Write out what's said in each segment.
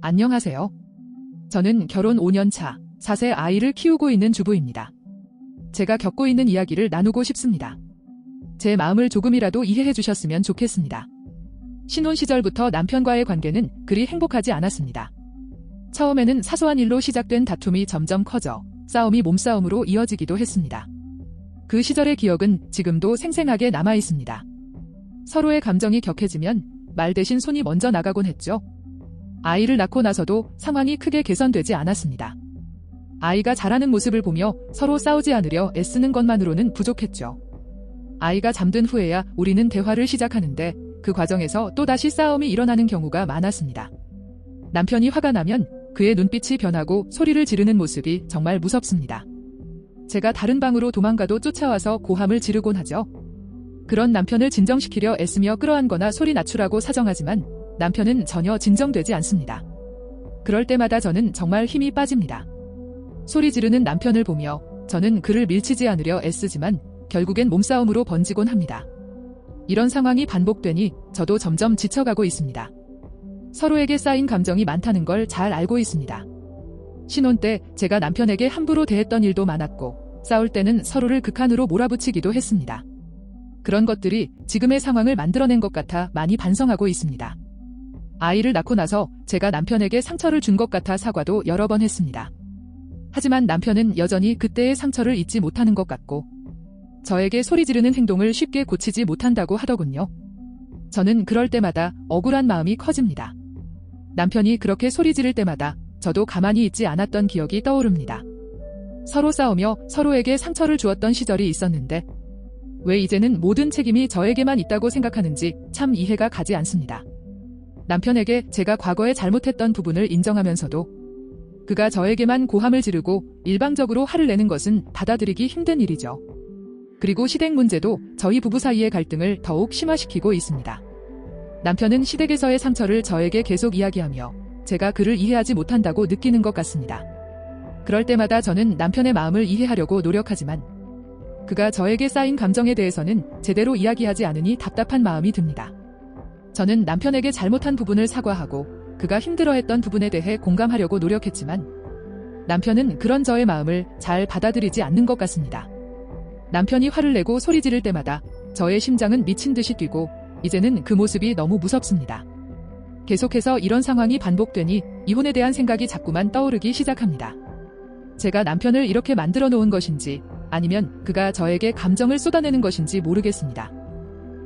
안녕하세요. 저는 결혼 5년 차 4세 아이를 키우고 있는 주부입니다. 제가 겪고 있는 이야기를 나누고 싶습니다. 제 마음을 조금이라도 이해해 주셨으면 좋겠습니다. 신혼 시절부터 남편과의 관계는 그리 행복하지 않았습니다. 처음에는 사소한 일로 시작된 다툼이 점점 커져 싸움이 몸싸움으로 이어지기도 했습니다. 그 시절의 기억은 지금도 생생하게 남아 있습니다. 서로의 감정이 격해지면 말 대신 손이 먼저 나가곤 했죠. 아이를 낳고 나서도 상황이 크게 개선되지 않았습니다. 아이가 자라는 모습을 보며 서로 싸우지 않으려 애쓰는 것만으로는 부족했죠. 아이가 잠든 후에야 우리는 대화를 시작하는데 그 과정에서 또다시 싸움이 일어나는 경우가 많았습니다. 남편이 화가 나면 그의 눈빛이 변하고 소리를 지르는 모습이 정말 무섭습니다. 제가 다른 방으로 도망가도 쫓아와서 고함을 지르곤 하죠. 그런 남편을 진정시키려 애쓰며 끌어안거나 소리 낮추라고 사정하지만 남편은 전혀 진정되지 않습니다. 그럴 때마다 저는 정말 힘이 빠집니다. 소리 지르는 남편을 보며 저는 그를 밀치지 않으려 애쓰지만 결국엔 몸싸움으로 번지곤 합니다. 이런 상황이 반복되니 저도 점점 지쳐가고 있습니다. 서로에게 쌓인 감정이 많다는 걸 잘 알고 있습니다. 신혼 때 제가 남편에게 함부로 대했던 일도 많았고 싸울 때는 서로를 극한으로 몰아붙이기도 했습니다. 그런 것들이 지금의 상황을 만들어낸 것 같아 많이 반성하고 있습니다. 아이를 낳고 나서 제가 남편에게 상처를 준 것 같아 사과도 여러 번 했습니다. 하지만 남편은 여전히 그때의 상처를 잊지 못하는 것 같고 저에게 소리 지르는 행동을 쉽게 고치지 못한다고 하더군요. 저는 그럴 때마다 억울한 마음이 커집니다. 남편이 그렇게 소리 지를 때마다 저도 가만히 있지 않았던 기억이 떠오릅니다. 서로 싸우며 서로에게 상처를 주었던 시절이 있었는데 왜 이제는 모든 책임이 저에게만 있다고 생각하는지 참 이해가 가지 않습니다. 남편에게 제가 과거에 잘못했던 부분을 인정하면서도 그가 저에게만 고함을 지르고 일방적으로 화를 내는 것은 받아들이기 힘든 일이죠. 그리고 시댁 문제도 저희 부부 사이의 갈등을 더욱 심화시키고 있습니다. 남편은 시댁에서의 상처를 저에게 계속 이야기하며 제가 그를 이해하지 못한다고 느끼는 것 같습니다. 그럴 때마다 저는 남편의 마음을 이해하려고 노력하지만 그가 저에게 쌓인 감정에 대해서는 제대로 이야기하지 않으니 답답한 마음이 듭니다. 저는 남편에게 잘못한 부분을 사과하고 그가 힘들어했던 부분에 대해 공감하려고 노력했지만 남편은 그런 저의 마음을 잘 받아들이지 않는 것 같습니다. 남편이 화를 내고 소리 지를 때마다 저의 심장은 미친 듯이 뛰고 이제는 그 모습이 너무 무섭습니다. 계속해서 이런 상황이 반복되니 이혼에 대한 생각이 자꾸만 떠오르기 시작합니다. 제가 남편을 이렇게 만들어 놓은 것인지 아니면 그가 저에게 감정을 쏟아내는 것인지 모르겠습니다.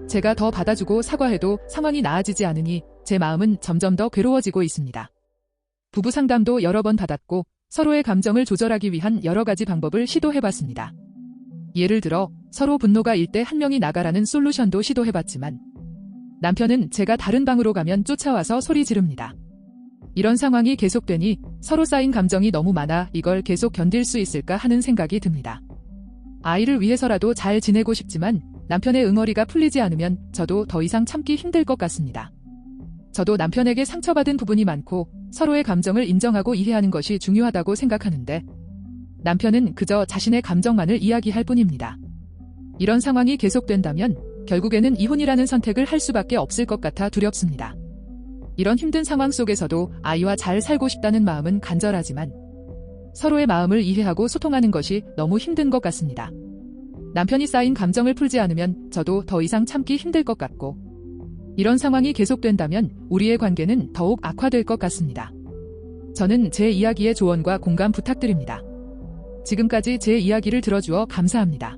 제가 더 받아주고 사과해도 상황이 나아지지 않으니 제 마음은 점점 더 괴로워지고 있습니다. 부부 상담도 여러 번 받았고 서로의 감정을 조절하기 위한 여러 가지 방법을 시도해봤습니다. 예를 들어 서로 분노가 일 때 한 명이 나가라는 솔루션도 시도해봤지만 남편은 제가 다른 방으로 가면 쫓아와서 소리 지릅니다. 이런 상황이 계속되니 서로 쌓인 감정이 너무 많아 이걸 계속 견딜 수 있을까 하는 생각이 듭니다. 아이를 위해서라도 잘 지내고 싶지만 남편의 응어리가 풀리지 않으면 저도 더 이상 참기 힘들 것 같습니다. 저도 남편에게 상처받은 부분이 많고 서로의 감정을 인정하고 이해하는 것이 중요하다고 생각하는데 남편은 그저 자신의 감정만을 이야기할 뿐입니다. 이런 상황이 계속된다면 결국에는 이혼이라는 선택을 할 수밖에 없을 것 같아 두렵습니다. 이런 힘든 상황 속에서도 아이와 잘 살고 싶다는 마음은 간절하지만 서로의 마음을 이해하고 소통하는 것이 너무 힘든 것 같습니다. 남편이 쌓인 감정을 풀지 않으면 저도 더 이상 참기 힘들 것 같고 이런 상황이 계속된다면 우리의 관계는 더욱 악화될 것 같습니다. 저는 제 이야기의 조언과 공감 부탁드립니다. 지금까지 제 이야기를 들어주어 감사합니다.